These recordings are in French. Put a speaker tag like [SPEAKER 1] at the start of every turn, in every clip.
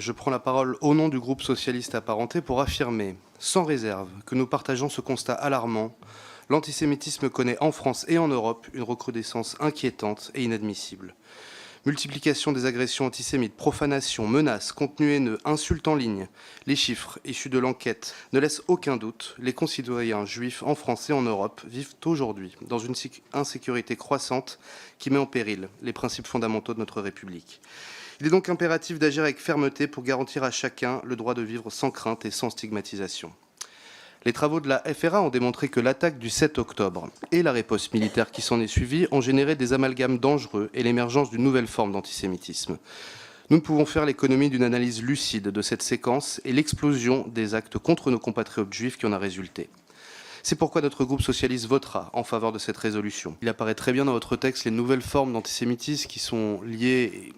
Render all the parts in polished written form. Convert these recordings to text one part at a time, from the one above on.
[SPEAKER 1] Je prends la parole au nom du groupe socialiste apparenté pour affirmer, sans réserve, que nous partageons ce constat alarmant. L'antisémitisme connaît en France et en Europe une recrudescence inquiétante et inadmissible. Multiplication des agressions antisémites, profanation, menaces, contenus haineux, insultes en ligne. Les chiffres issus de l'enquête ne laissent aucun doute. Les concitoyens juifs en France et en Europe vivent aujourd'hui dans une insécurité croissante qui met en péril les principes fondamentaux de notre République. Il est donc impératif d'agir avec fermeté pour garantir à chacun le droit de vivre sans crainte et sans stigmatisation. Les travaux de la FRA ont démontré que l'attaque du 7 octobre et la riposte militaire qui s'en est suivie ont généré des amalgames dangereux et l'émergence d'une nouvelle forme d'antisémitisme. Nous ne pouvons faire l'économie d'une analyse lucide de cette séquence et l'explosion des actes contre nos compatriotes juifs qui en a résulté. C'est pourquoi notre groupe socialiste votera en faveur de cette résolution. Il apparaît très bien dans votre texte les nouvelles formes d'antisémitisme qui sont liées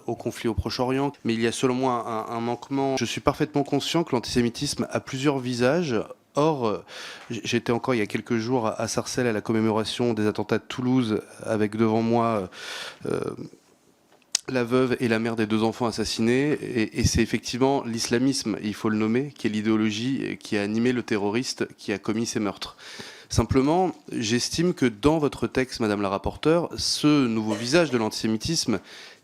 [SPEAKER 1] au conflit au Proche-Orient, mais il y a selon moi un manquement. Je suis parfaitement conscient que l'antisémitisme a plusieurs visages. Or, j'étais encore il y a quelques jours à Sarcelles à la commémoration des attentats de Toulouse avec devant moi la veuve et la mère des 2 enfants assassinés, et c'est effectivement l'islamisme, il faut le nommer, qui est l'idéologie qui a animé le terroriste qui a commis ces meurtres. Simplement, j'estime que dans votre texte, Madame la rapporteure, ce nouveau visage de l'antisémitisme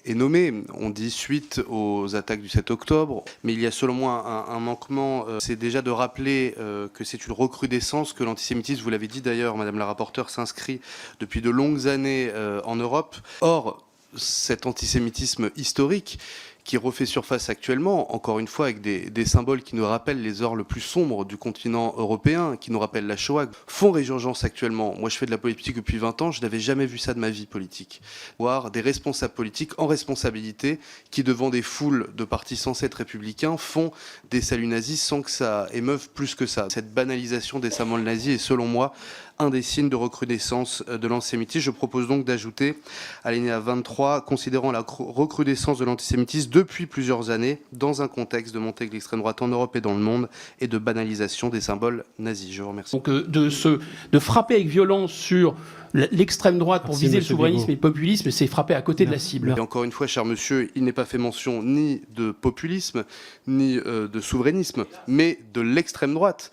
[SPEAKER 1] est nommé. On dit suite aux attaques du 7 octobre, mais il y a selon moi un manquement. C'est déjà de rappeler que c'est une recrudescence, que l'antisémitisme, vous l'avez dit d'ailleurs, Madame la rapporteure, s'inscrit depuis de longues années en Europe. Or, cet antisémitisme historique qui refait surface actuellement, encore une fois avec des symboles qui nous rappellent les heures le plus sombres du continent européen, qui nous rappellent la Shoah, font résurgence actuellement. Moi, je fais de la politique depuis 20 ans, je n'avais jamais vu ça de ma vie politique. Voir des responsables politiques en responsabilité qui, devant des foules de partis censés être républicains, font des saluts nazis sans que ça émeuve plus que ça. Cette banalisation des symboles nazis est, selon moi, un des signes de recrudescence de l'antisémitisme. Je propose donc d'ajouter à l'alinéa 23, considérant la recrudescence de l'antisémitisme depuis plusieurs années, dans un contexte de montée de l'extrême droite en Europe et dans le monde, et de banalisation des symboles nazis. Je vous remercie.
[SPEAKER 2] Donc de frapper avec violence sur l'extrême droite pour viser le souverainisme et le populisme, c'est frapper à côté de la cible.
[SPEAKER 1] Et encore une fois, cher monsieur, il n'est pas fait mention ni de populisme, ni de souverainisme, mais de l'extrême droite.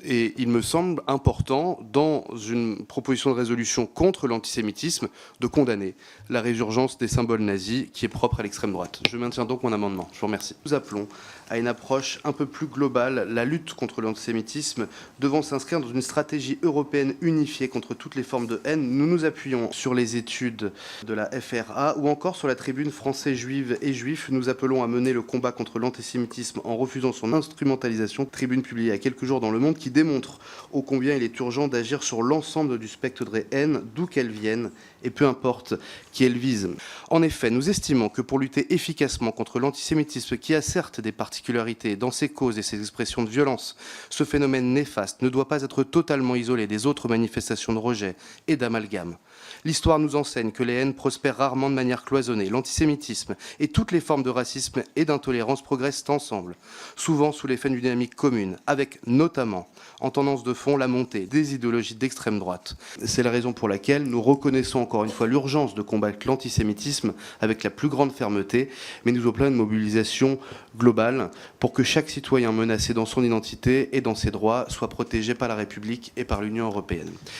[SPEAKER 1] Et il me semble important, dans une proposition de résolution contre l'antisémitisme, de condamner la résurgence des symboles nazis qui est propre à l'extrême droite. Je maintiens donc mon amendement. Je vous remercie. Nous appelons à une approche un peu plus globale. La lutte contre l'antisémitisme devant s'inscrire dans une stratégie européenne unifiée contre toutes les formes de haine. Nous nous appuyons sur les études de la FRA ou encore sur la tribune Français, Juives et Juifs. Nous appelons à mener le combat contre l'antisémitisme en refusant son instrumentalisation. Tribune publiée il y a quelques jours dans Le Monde qui démontre ô combien il est urgent d'agir sur l'ensemble du spectre des haines, d'où qu'elles viennent et peu importe qui elles visent. En effet, nous estimons que pour lutter efficacement contre l'antisémitisme, qui a certes des particularités dans ses causes et ses expressions de violence, ce phénomène néfaste ne doit pas être totalement isolé des autres manifestations de rejet et d'amalgame. L'histoire nous enseigne que les haines prospèrent rarement de manière cloisonnée. L'antisémitisme et toutes les formes de racisme et d'intolérance progressent ensemble, souvent sous l'effet d'une dynamique commune, avec notamment en tendance de fond la montée des idéologies d'extrême droite. C'est la raison pour laquelle nous reconnaissons encore une fois l'urgence de combattre l'antisémitisme avec la plus grande fermeté, mais nous appelons à une mobilisation globale pour que chaque citoyen menacé dans son identité et dans ses droits soit protégé par la République et par l'Union européenne.